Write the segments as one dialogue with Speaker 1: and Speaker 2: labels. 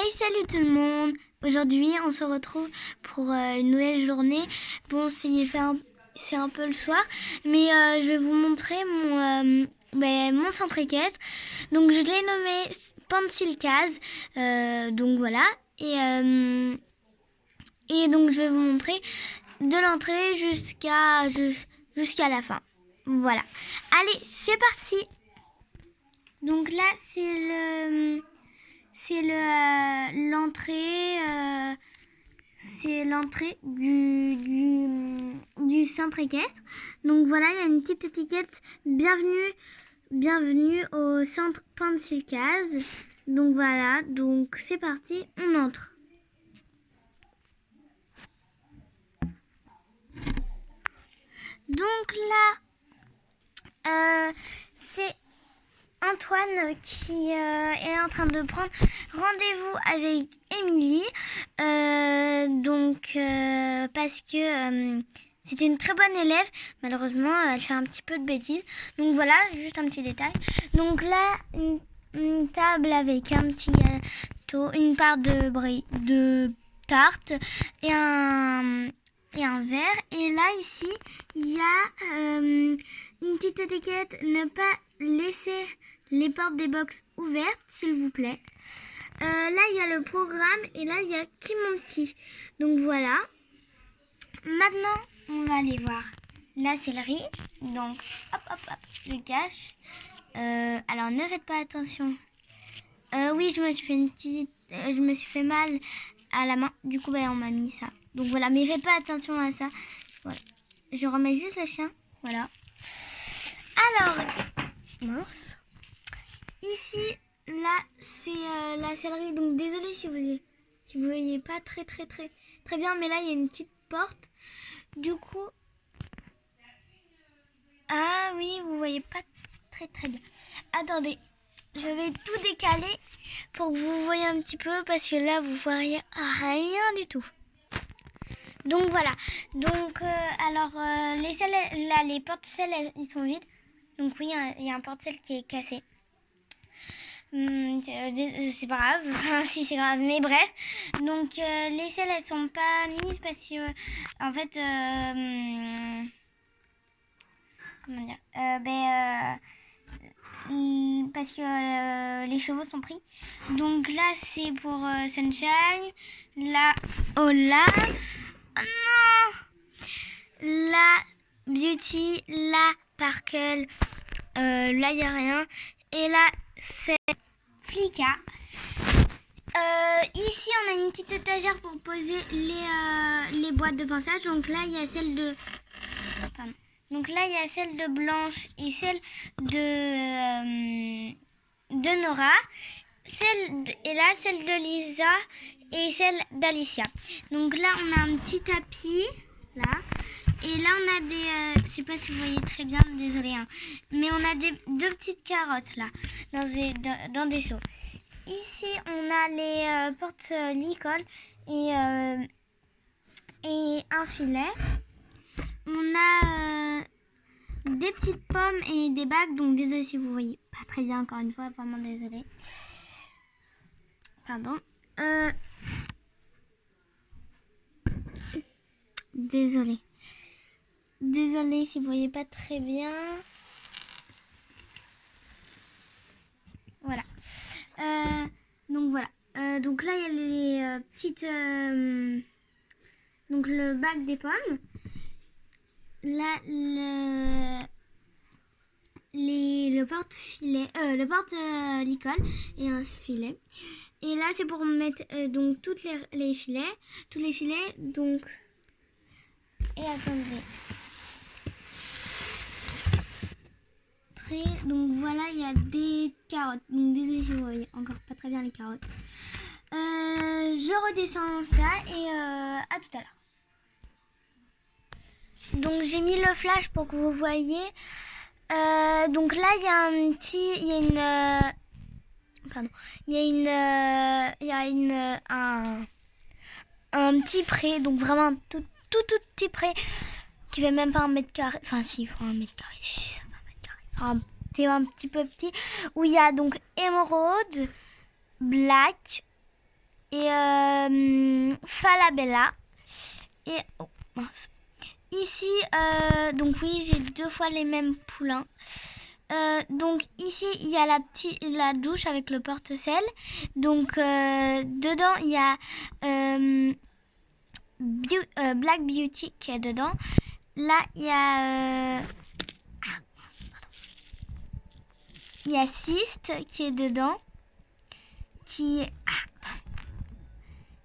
Speaker 1: Hey, salut tout le monde! Aujourd'hui, on se retrouve pour une nouvelle journée. Bon, c'est un peu le soir, mais je vais vous montrer mon centre équestre. Donc, je l'ai nommé Pencil Case. Donc, voilà. Et donc, je vais vous montrer de l'entrée jusqu'à la fin. Voilà. Allez, c'est parti! Donc là, c'est l'entrée du centre équestre. Donc voilà, il y a une petite étiquette bienvenue au centre Pencil Case. Donc voilà, donc c'est parti, on entre. Donc là, c'est Antoine qui est en train de prendre rendez-vous avec Émilie, parce que c'était une très bonne élève. Malheureusement, elle fait un petit peu de bêtises. Donc voilà, juste un petit détail. Donc là, une table avec un petit gâteau, une part de tarte et un verre. Et là, ici, il y a une petite étiquette, ne pas laisser les portes des box ouvertes, s'il vous plaît. Là, il y a le programme et là, il y a qui monte qui. Donc voilà. Maintenant, on va aller voir la sellerie. Donc, hop, je cache. Alors, ne faites pas attention. Oui, je me suis fait mal à la main. Du coup, on m'a mis ça. Donc voilà, mais faites pas attention à ça. Voilà. Je remets juste le chien. Voilà. Alors, mince. Ici, là, c'est la sellerie. Donc désolé si vous voyez pas très bien, mais là il y a une petite porte. Du coup, ah oui, vous voyez pas très bien. Attendez, je vais tout décaler pour que vous voyez un petit peu, parce que là vous voyez rien du tout. Donc voilà. Donc les selles, là, les porte-selles, ils sont vides. Donc oui, il y a un porte-selle qui est cassé. C'est pas grave, enfin si c'est grave, mais bref. Donc les selles, elles sont pas mises parce que en fait comment dire, parce que les chevaux sont pris. Donc là c'est pour Sunshine, là Olaf, oh non, la Beauty, la Sparkle, là il y a rien, et là c'est Flika. Ici on a une petite étagère pour poser les boîtes de pinçage. Donc là il y a celle de Blanche et celle de Nora, celle de Lisa et celle d'Alicia. Donc là on a un petit tapis là. Et là, on a des... je sais pas si vous voyez très bien, désolé. Hein, mais on a deux petites carottes, là, dans des seaux. Ici, on a les portes Licol et un filet. On a des petites pommes et des bagues. Donc, désolé si vous voyez pas très bien, encore une fois. Vraiment désolé. Pardon. Désolée si vous voyez pas très bien. Voilà. Donc voilà. Donc là il y a les petites donc le bac des pommes. Là le porte-filet, le porte-licol et un filet. Et là c'est pour mettre donc tous les filets. Donc et attendez. Donc voilà, il y a des carottes. Donc désolé si vous voyez encore pas très bien les carottes. Je redescends ça et à tout à l'heure. Donc j'ai mis le flash pour que vous voyez. Donc là il y a un petit pré, donc vraiment un tout petit pré qui fait même pas 1 mètre carré. Enfin si, il faut 1 mètre carré. Si, ça fait 1 mètre carré. Enfin, c'est un petit peu petit. Où il y a donc émeraude, black, et Falabella. Et oh, mince. Ici, donc oui, j'ai 2 fois les mêmes poulains. Donc ici, il y a la douche avec le porte-sel. Donc dedans, il y a Black Beauty qui est dedans. Là, il y a il y a Syst qui est dedans.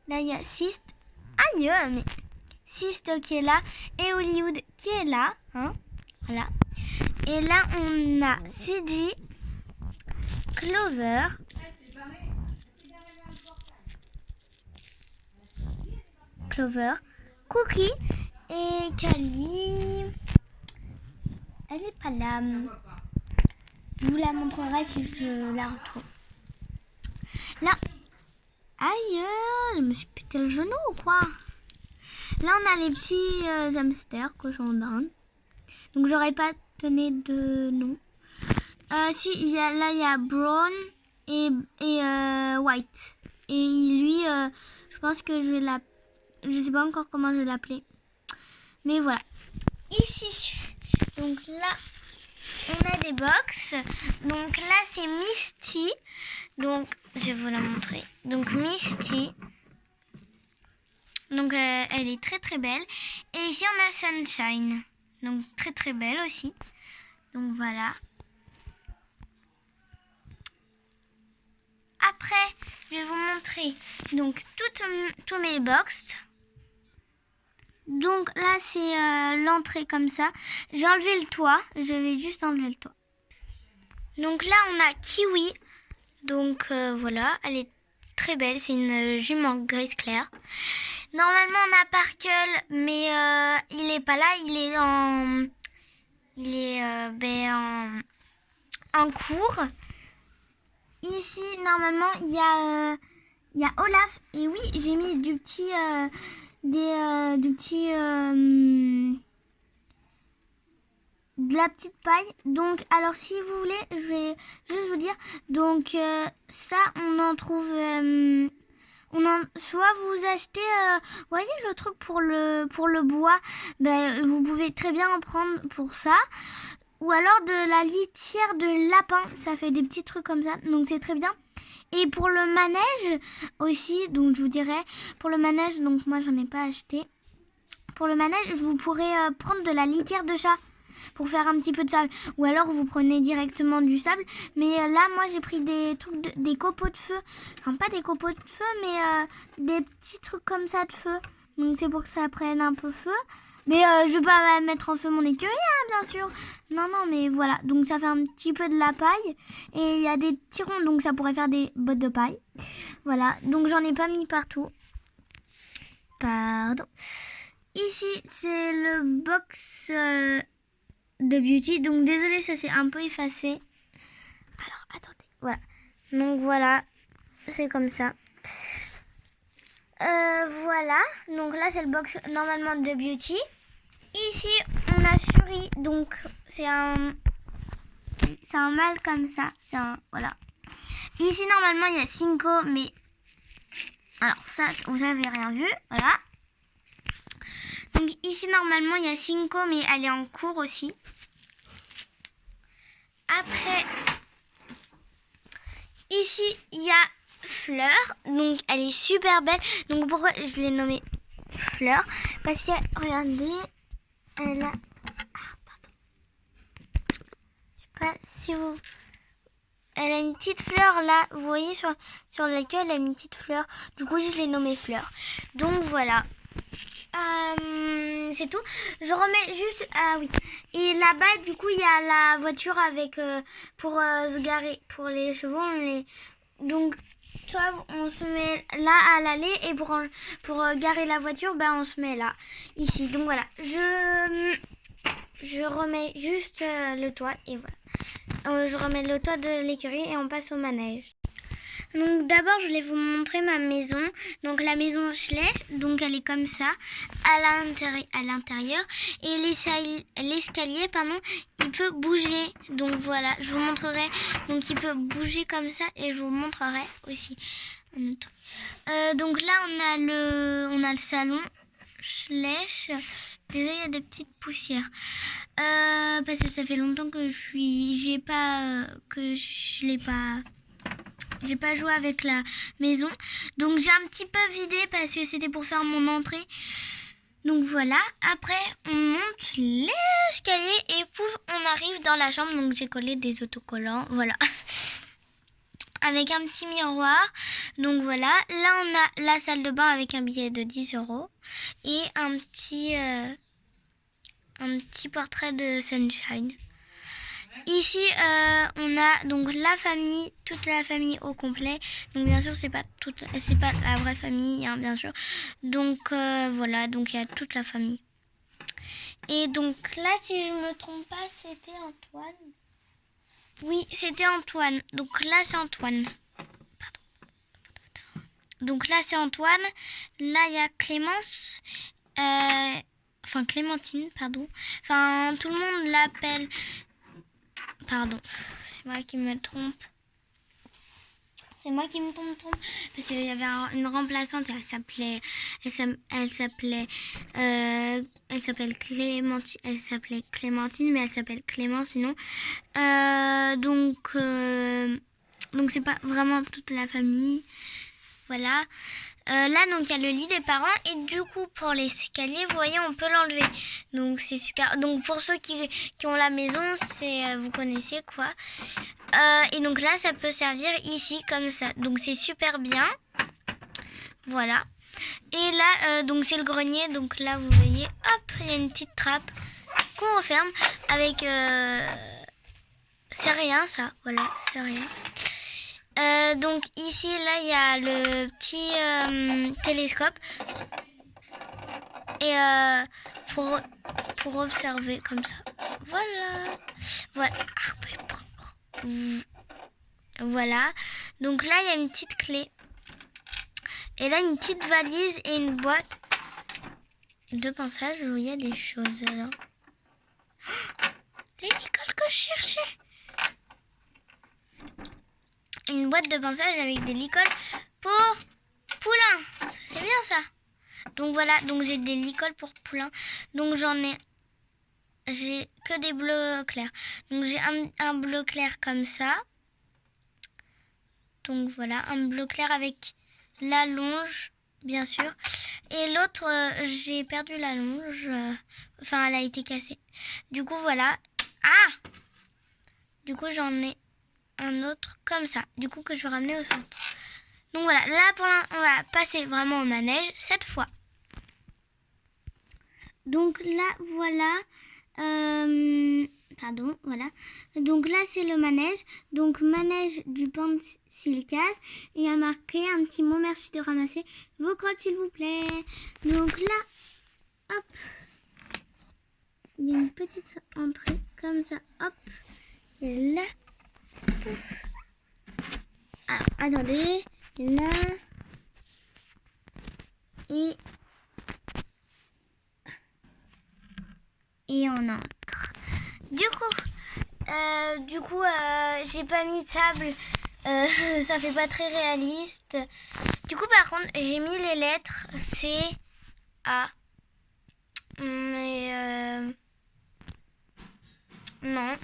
Speaker 1: Là, il y a Syst. Aïe, mais Syst qui est là. Et Hollywood qui est là. Hein, voilà. Et là, on a CG, Clover, Cookie et Kali. Elle n'est pas là. Je vous la montrerai si je la retrouve. Là, aïe, je me suis pété le genou ou quoi? Là, on a les petits hamsters, cochons d'Inde. Donc, j'aurais pas donné de nom. Si, il y a Brown et White. Et lui, je pense que je vais l'appeler. Je sais pas encore comment je vais l'appeler. Mais voilà. Ici, donc là, on a des box. Donc là, c'est Misty. Donc, je vais vous la montrer. Donc, Misty. Donc, elle est très très belle. Et ici, on a Sunshine. Donc, très très belle aussi. Donc, voilà. Après, je vais vous montrer donc tous mes box. Donc là, c'est l'entrée comme ça. J'ai enlevé le toit. Je vais juste enlever le toit. Donc là, on a Kiwi. Donc voilà, elle est très belle. C'est une jument grise claire. Normalement, on a Parkle, mais il est pas là. Il est en cours. Ici, normalement, il y a Olaf. Et oui, j'ai mis du petit... de la petite paille. Donc, alors, si vous voulez, je vais juste vous dire. Donc, ça, on en trouve... soit vous achetez... voyez le truc pour le bois. Ben, vous pouvez très bien en prendre pour ça. Ou alors de la litière de lapin. Ça fait des petits trucs comme ça. Donc, c'est très bien. Et pour le manège aussi, donc je vous dirais, pour le manège, donc moi j'en ai pas acheté. Pour le manège, vous pourrez prendre de la litière de chat pour faire un petit peu de sable. Ou alors vous prenez directement du sable. Mais là, moi j'ai pris des trucs, des copeaux de feu. Enfin, pas des copeaux de feu, mais des petits trucs comme ça de feu. Donc c'est pour que ça prenne un peu feu. Mais je vais pas mettre en feu mon écurie, hein, bien sûr. Non, mais voilà. Donc ça fait un petit peu de la paille. Et il y a des tirons, donc ça pourrait faire des bottes de paille. Voilà. Donc j'en ai pas mis partout. Pardon. Ici, c'est le box de Beauty. Donc désolé, ça s'est un peu effacé. Alors, attendez. Voilà. Donc voilà. C'est comme ça. Voilà, donc là c'est le box normalement de Beauty. Ici on a Fury, donc c'est un mâle comme ça, voilà. Ici normalement il y a Cinco, mais alors ça vous avez rien vu, voilà. Donc ici normalement il y a Cinco, mais elle est en cours aussi. Après ici il y a Fleur, donc elle est super belle. Donc pourquoi je l'ai nommée Fleur? Parce que regardez, elle a... pardon. Je sais pas si vous... Elle a une petite fleur là, vous voyez sur la queue, elle a une petite fleur. Du coup je l'ai nommée Fleur. Donc voilà. C'est tout. Je remets juste... Ah oui. Et là-bas, du coup, il y a la voiture avec... pour se garer. Pour les chevaux, donc, soit on se met là à l'aller et pour garer la voiture, ben on se met là, ici. Donc voilà, je remets juste le toit et voilà. Je remets le toit de l'écurie et on passe au manège. Donc d'abord, je voulais vous montrer ma maison. Donc la maison Schleich, donc elle est comme ça à l'intérieur. Et l'escalier, il peut bouger. Donc voilà, je vous montrerai. Donc il peut bouger comme ça et je vous montrerai aussi un autre. Donc là, on a le salon. Schlech. Déjà, il y a des petites poussières. Parce que ça fait longtemps que j'ai pas joué avec la maison. Donc j'ai un petit peu vidé parce que c'était pour faire mon entrée. Donc voilà, après on monte l'escalier et pouf, on arrive dans la chambre. Donc j'ai collé des autocollants, voilà. Avec un petit miroir. Donc voilà, là on a la salle de bain avec un billet de 10 € et un petit portrait de Sunshine. Ici, on a donc la famille, toute la famille au complet. Donc bien sûr, c'est pas la vraie famille, hein, bien sûr. Donc voilà, donc il y a toute la famille. Et donc là, si je me trompe pas, c'était Antoine. Oui, c'était Antoine. Donc là, c'est Antoine. Pardon. Donc là, c'est Antoine. Là, il y a Clémence. Enfin, Clémentine, pardon. Enfin, tout le monde l'appelle... Pardon, c'est moi qui me trompe. C'est moi qui me trompe. Parce qu'il y avait une remplaçante, elle s'appelait Clémentine, mais elle s'appelle Clément sinon. Donc c'est pas vraiment toute la famille. Voilà. Là, donc, il y a le lit des parents. Et du coup, pour l'escalier, vous voyez, on peut l'enlever. Donc, c'est super. Donc, pour ceux qui ont la maison, vous connaissez quoi. Et donc là, ça peut servir ici, comme ça. Donc, c'est super bien. Voilà. Et là, donc, c'est le grenier. Donc là, vous voyez, hop, il y a une petite trappe qu'on referme avec... c'est rien, ça. Voilà, c'est rien. Donc ici, là, il y a le petit télescope et pour observer comme ça. Voilà. Voilà. Donc là, il y a une petite clé. Et là, une petite valise et une boîte de pinçage où il y a des choses là. Oh, l'hélicole que je cherchais. Une boîte de pinçage avec des licoles pour poulain. C'est bien ça. Donc voilà, donc j'ai des licoles pour poulain. Donc j'ai que des bleus clairs. Donc j'ai un bleu clair comme ça. Donc voilà, un bleu clair avec la longe, bien sûr. Et l'autre, j'ai perdu la longe. Enfin, elle a été cassée. Du coup, voilà. Ah! Du coup, j'en ai un autre comme ça, du coup que je vais ramener au centre. Donc voilà, là pour l'instant on va passer vraiment au manège cette fois. Donc là voilà, pardon, voilà. Donc là c'est le manège, donc manège du Pensil-Case et il y a marqué un petit mot, merci de ramasser vos crottes s'il vous plaît. Donc là, hop, il y a une petite entrée comme ça, hop, et là. Alors, attendez, là, et on entre. Du coup, j'ai pas mis de table, ça fait pas très réaliste. Du coup, par contre, j'ai mis les lettres C, A, mais non,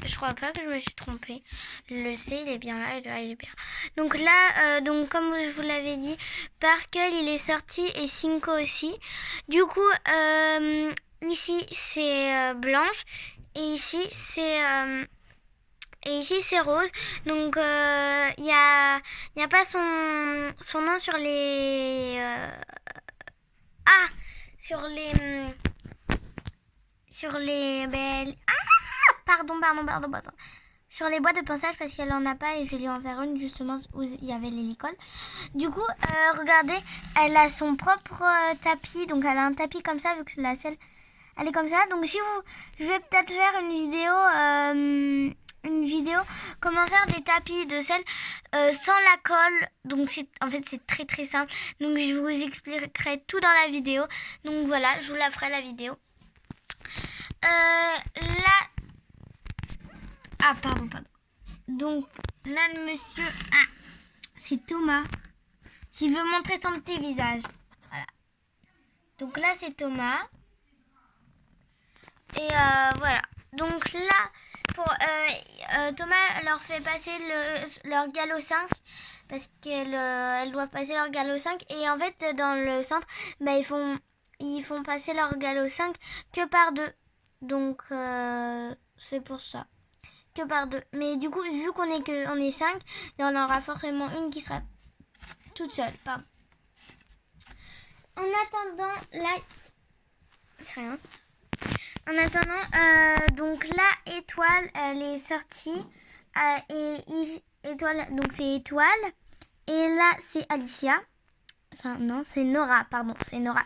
Speaker 1: je crois pas que je me suis trompée. Le C, il est bien là, et le A, il est bien. Donc là, donc comme je vous l'avais dit, Sparkle, il est sorti et Cinco aussi. Du coup, ici, c'est blanche et ici, c'est rose. Donc, il y a pas son nom sur les... sur les... Pardon. Sur les boîtes de pinçage parce qu'elle en a pas et je vais lui en faire une justement où il y avait l'hélicole. Du coup, regardez, elle a son propre tapis. Donc elle a un tapis comme ça vu que la selle, elle est comme ça. Donc je vais peut-être faire une vidéo comment faire des tapis de selle sans la colle. Donc en fait c'est très très simple. Donc je vous expliquerai tout dans la vidéo. Donc voilà, je vous la ferai la vidéo. Là... Ah, pardon. Donc, là, le monsieur... Ah, c'est Thomas. s'il veut montrer son petit visage. Voilà. Donc là, c'est Thomas. Et voilà. Donc là, pour Thomas leur fait passer leur galop 5 parce qu'elles doivent passer leur galop 5. Et en fait, dans le centre, bah, ils font passer leur galop 5 que par 2. Donc, c'est pour ça. Que par 2. Mais du coup, vu qu'on est 5, il y en aura forcément une qui sera toute seule. Pardon. En attendant, là... C'est rien. En attendant, donc là, Étoile, elle est sortie. Étoile, donc c'est Étoile. Et là, c'est Alicia. Enfin, non, c'est Nora, pardon. C'est Nora.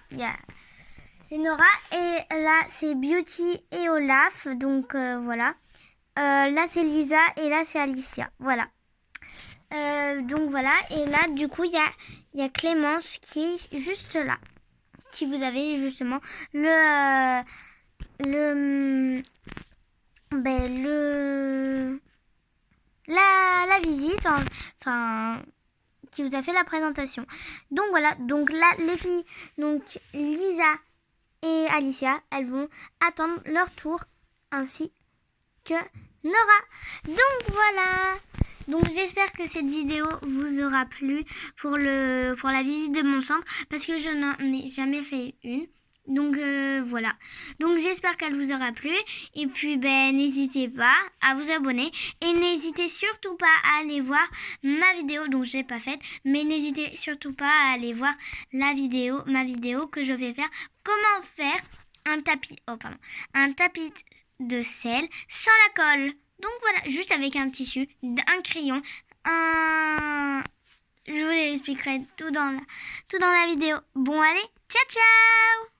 Speaker 1: C'est Nora. Et là, c'est Beauty et Olaf. Donc, voilà. Là, c'est Lisa. Et là, c'est Alicia. Voilà. Donc, voilà. Et là, du coup, il y a Clémence qui est juste là. Qui vous avez justement la visite, enfin, qui vous a fait la présentation. Donc voilà, donc là, les filles, donc Lisa et Alicia, elles vont attendre leur tour, ainsi que Nora. Donc voilà. Donc j'espère que cette vidéo vous aura plu pour la visite de mon centre, parce que je n'en ai jamais fait une. Donc voilà. Donc j'espère qu'elle vous aura plu. Et puis n'hésitez pas à vous abonner. Et n'hésitez surtout pas à aller voir ma vidéo. Donc je l'ai pas faite. Mais n'hésitez surtout pas à aller voir ma vidéo que je vais faire. Comment faire un tapis de sel sans la colle. Donc voilà, juste avec un tissu, un crayon, je vous expliquerai tout dans la vidéo. Bon allez, ciao ciao!